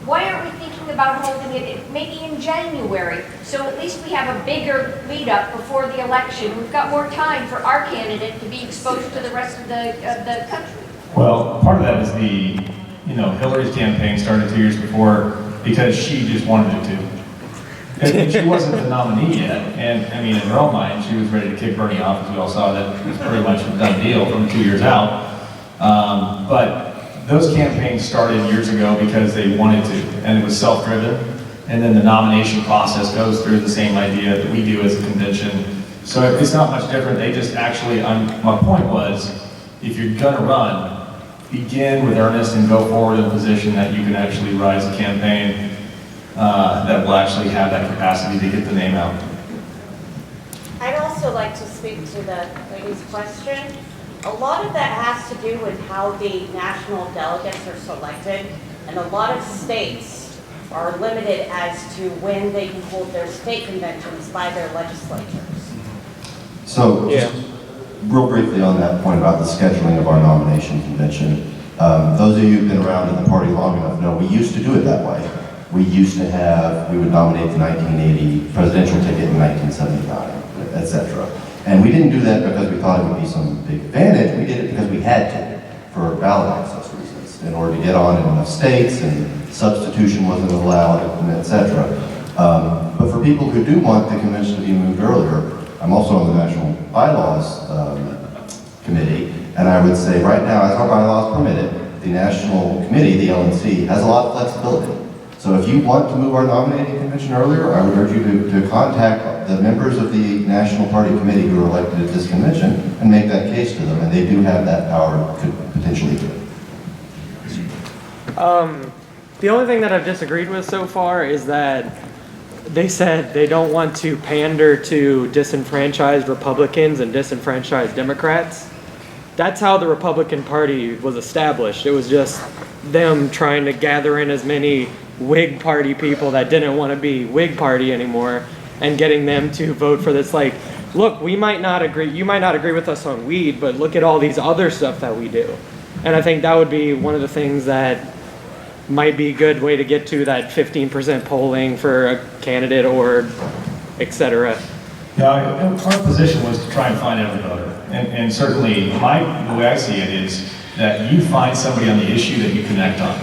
Why aren't we thinking about holding it maybe in January, so at least we have a bigger lead up before the election? We've got more time for our candidate to be exposed to the rest of the country. Well, part of that is Hillary's campaign started 2 years before because she just wanted it to. And she wasn't the nominee yet, and I mean, in her own mind, she was ready to kick Bernie off, as we all saw that it was pretty much a done deal from 2 years out. But those campaigns started years ago because they wanted to, and it was self-driven. And then the nomination process goes through the same idea that we do as a convention. So it's not much different. They just actually, my point was, if you're gonna run, begin with earnest and go forward in a position that you can actually rise a campaign that will actually have that capacity to get the name out. I'd also like to speak to the lady's question. A lot of that has to do with how the national delegates are selected, and a lot of states are limited as to when they can hold their state conventions by their legislatures. So, just real briefly on that point about the scheduling of our nomination convention, those of you who've been around in the party long enough know we used to do it that way. We would nominate the 1980 presidential ticket in 1979, etc. And we didn't do that because we thought it would be some big advantage. We did it because we had to, for ballot access reasons, in order to get on in enough states, and substitution wasn't allowed, and etc. But for people who do want the convention to be moved earlier, I'm also on the National Bylaws Committee, and I would say right now, as our bylaws permit it, the National Committee, the LNC, has a lot of flexibility. So if you want to move our nominating convention earlier, I would urge you to contact the members of the National Party Committee who are elected at this convention and make that case to them, and they do have that power to potentially do it. The only thing that I've disagreed with so far is that they said they don't want to pander to disenfranchised Republicans and disenfranchised Democrats. That's how the Republican Party was established. It was just them trying to gather in as many Whig Party people that didn't want to be Whig Party anymore and getting them to vote for this. Like, look, we might not agree, you might not agree with us on weed, but look at all these other stuff that we do. And I think that would be one of the things that might be a good way to get to that 15% polling for a candidate or et cetera. Yeah, our position was to try and find every voter. And certainly, the way I see it is that you find somebody on the issue that you connect on.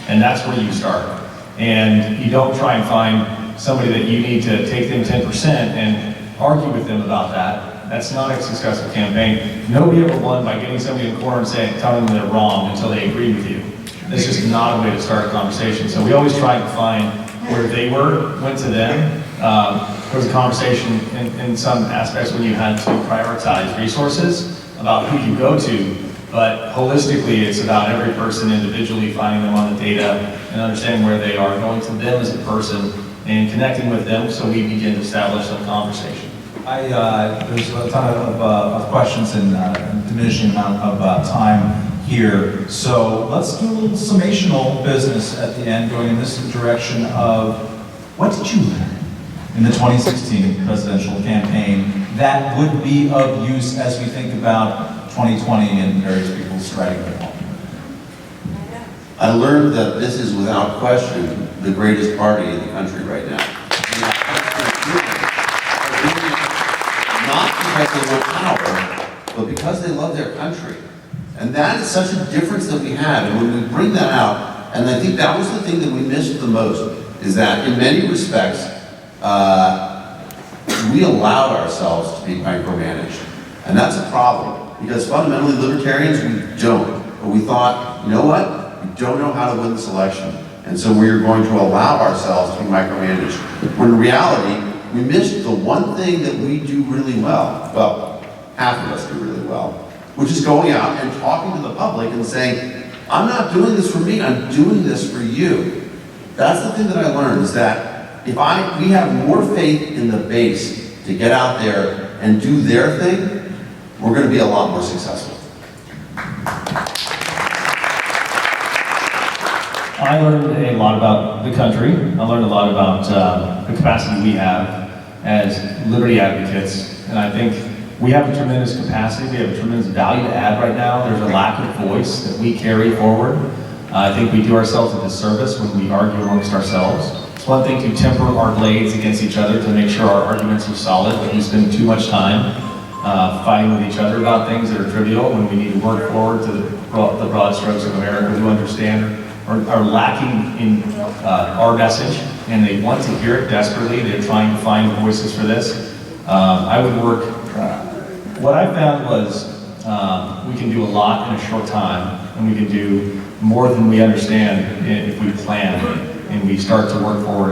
And that's where you start. And you don't try and find somebody that you need to take them 10% and argue with them about that. That's not a successful campaign. Nobody ever won by getting somebody in the corner and telling them they're wrong until they agree with you. That's just not a way to start a conversation. So we always tried to find where they went to them. There was a conversation in some aspects when you had to prioritize resources about who you go to, but holistically it's about every person individually, finding them on the data and understanding where they are, going to them as a person and connecting with them so we begin to establish some conversation. There's a ton of questions and diminishing amount of time here. So let's do a little summational business at the end, going in this direction of what did you learn in the 2016 presidential campaign that would be of use as we think about 2020 and various people striding at home? I learned that this is without question the greatest party in the country right now. Not because they want power, but because they love their country. And that is such a difference that we have. And when we bring that out, and I think that was the thing that we missed the most, is that in many respects, we allowed ourselves to be micromanaged. And that's a problem, because fundamentally libertarians, we don't. But we thought, you know what? We don't know how to win this election. And so we're going to allow ourselves to be micromanaged. When in reality, we missed the one thing that we do really well, half of us do really well, which is going out and talking to the public and saying, I'm not doing this for me, I'm doing this for you. That's the thing that I learned, is that if we have more faith in the base to get out there and do their thing, we're going to be a lot more successful. I learned a lot about the country. I learned a lot about the capacity we have as liberty advocates, and I think we have a tremendous capacity. We have a tremendous value to add right now. There's a lack of voice that we carry forward. I think we do ourselves a disservice when we argue amongst ourselves. It's one thing to temper our blades against each other to make sure our arguments are solid, but we spend too much time fighting with each other about things that are trivial when we need to work forward to the broad strokes of America who understand are lacking in our message, and they want to hear it desperately. They're trying to find voices for this. I would work, what I found was we can do a lot in a short time, and we can do more than we understand if we plan and we start to work forward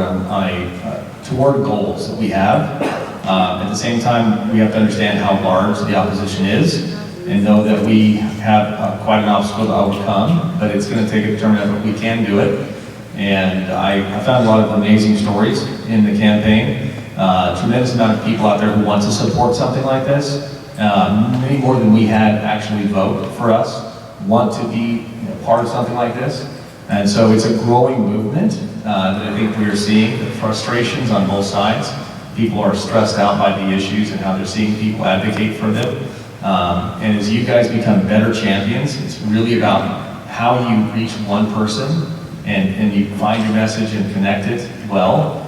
toward goals that we have. At the same time, we have to understand how large the opposition is and know that we have quite an obstacle to overcome, but it's going to take a determined effort. We can do it. And I found a lot of amazing stories in the campaign. Tremendous amount of people out there who want to support something like this. Many more than we had actually vote for us, want to be part of something like this. And so it's a growing movement that I think we are seeing, the frustrations on both sides. People are stressed out by the issues and how they're seeing people advocate for them. And as you guys become better champions, it's really about how you reach one person and you find your message and connect it well.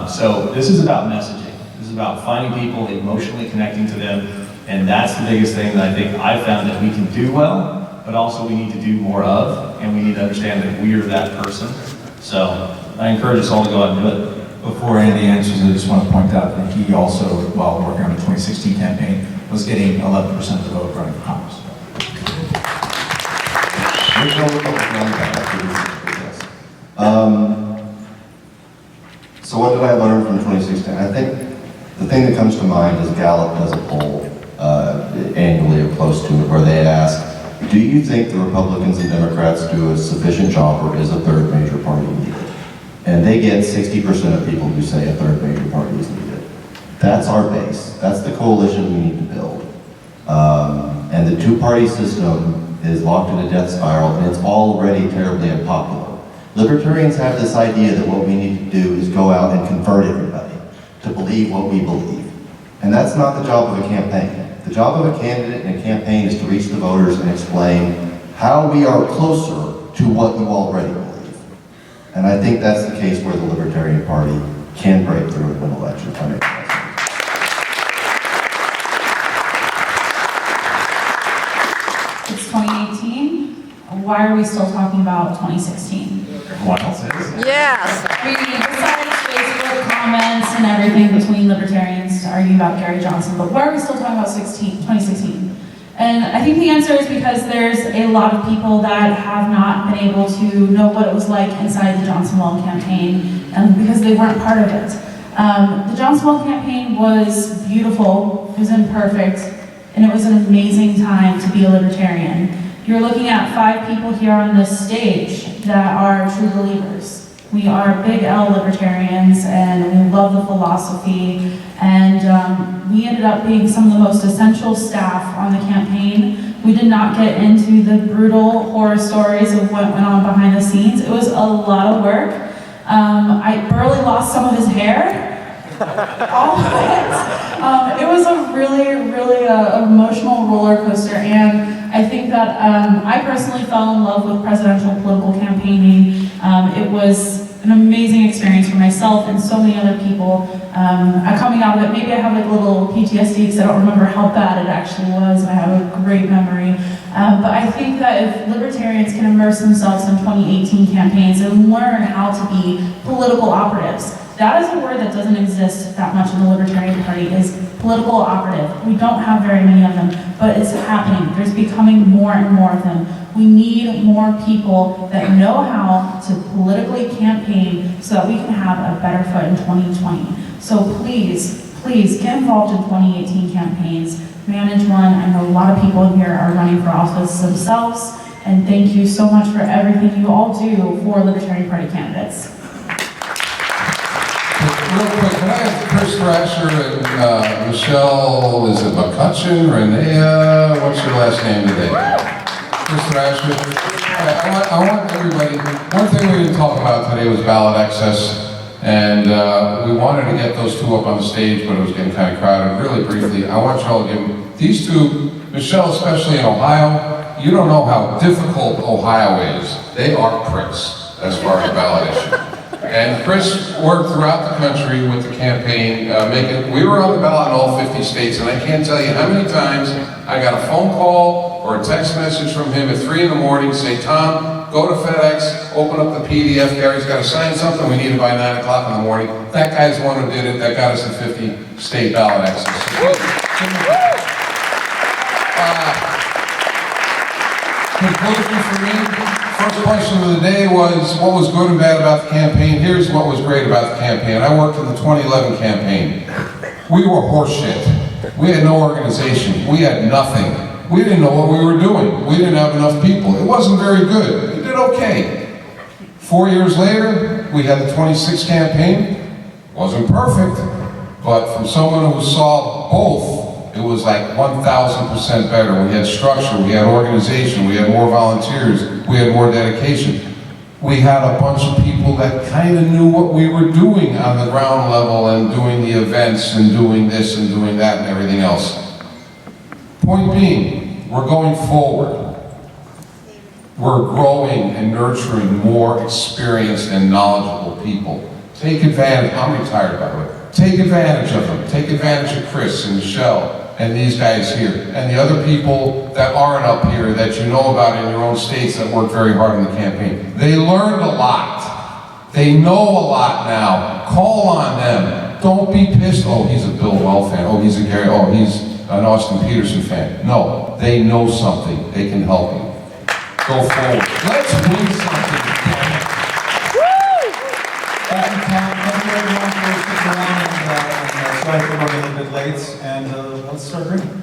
So this is about messaging. This is about finding people, emotionally connecting to them, and that's the biggest thing that I think I found that we can do well, but also we need to do more of, and we need to understand that we are that person. So I encourage us all to go out and do it. Before Andy answers, I just want to point out that he also, while working on the 2016 campaign, was getting 11% of the vote running for Congress. So what did I learn from 2016? I think the thing that comes to mind is Gallup does a poll annually or close to it where they ask, do you think the Republicans and Democrats do a sufficient job, or is a third major party needed? And they get 60% of people who say a third major party is needed. That's our base. That's the coalition we need to build. And the two-party system is locked in a death spiral, and it's already terribly unpopular. Libertarians have this idea that what we need to do is go out and convert everybody to believe what we believe. And that's not the job of a campaign. The job of a candidate in a campaign is to reach the voters and explain how we are closer to what you already believe. And I think that's the case where the Libertarian Party can break through and win elections. If I make sense. It's 2018. Why are we still talking about 2016? What else is? Yes. Besides Facebook comments and everything between libertarians to argue about Gary Johnson, but why are we still talking about 2016? And I think the answer is because there's a lot of people that have not been able to know what it was like inside the Johnson Weld campaign, because they weren't part of it. The Johnson Weld campaign was beautiful, it was imperfect, and it was an amazing time to be a libertarian. You're looking at 5 people here on this stage that are true believers. We are big L libertarians, and we love the philosophy, and we ended up being some of the most essential staff on the campaign. We did not get into the brutal horror stories of what went on behind the scenes. It was a lot of work. I barely lost some of his hair. All of it. It was a really emotional roller coaster, and I think that I personally fell in love with presidential political campaigning. It was an amazing experience for myself and so many other people. Coming out of it, maybe I have like a little PTSD because I don't remember how bad it actually was, and I have a great memory. But I think that if libertarians can immerse themselves in 2018 campaigns and learn how to be political operatives, that is a word that doesn't exist that much in the Libertarian Party, is political operative. We don't have very many of them, but it's happening. There's becoming more and more of them. We need more people that know how to politically campaign so that we can have a better foot in 2020. So please get involved in 2018 campaigns, manage one. I know a lot of people here are running for office themselves, and thank you so much for everything you all do for Libertarian Party candidates. Real quick, can I ask the person Chris Thrasher and Michelle, is it McCutcheon, Renea, what's your last name today? Chris Thrasher. I want everybody, one thing we didn't talk about today was ballot access, and we wanted to get those two up on the stage, but it was getting kind of crowded. Really briefly, I want you all to give them, these two, Michelle, especially in Ohio, you don't know how difficult Ohio is. They are pricks as far as ballot issue. And Chris worked throughout the country with the campaign, we were on the ballot in all 50 states, and I can't tell you how many times I got a phone call or a text message from him at 3 in the morning, say, Tom, go to FedEx, open up the PDF, Gary's got to sign something, we need it by 9 o'clock in the morning. That guy's the one who did it, that got us the 50 state ballot access. Conclusion for me, first question of the day was, what was good and bad about the campaign? Here's what was great about the campaign. I worked in the 2011 campaign. We were horseshit. We had no organization. We had nothing. We didn't know what we were doing. We didn't have enough people. It wasn't very good. We did okay. 4 years later, we had the 26 campaign. Wasn't perfect, but from someone who saw both, it was like 1,000% better. We had structure, we had organization, we had more volunteers, we had more dedication. We had a bunch of people that kind of knew what we were doing on the ground level and doing the events and doing this and doing that and everything else. Point being, we're going forward. We're growing and nurturing more experienced and knowledgeable people. Take advantage, I'm retired by the way. Take advantage of them. Take advantage of Chris and Michelle and these guys here, and the other people that aren't up here that you know about in your own states that worked very hard in the campaign. They learned a lot. They know a lot now. Call on them. Don't be pissed, oh, he's a Bill Weld fan, oh, he's a Gary, oh, he's an Austin Peterson fan. No, they know something. They can help you. Go forward. Let's win something. Thank you, Tom. Thank you, everyone, for sticking around. Sorry for running a little bit late, and let's start reading.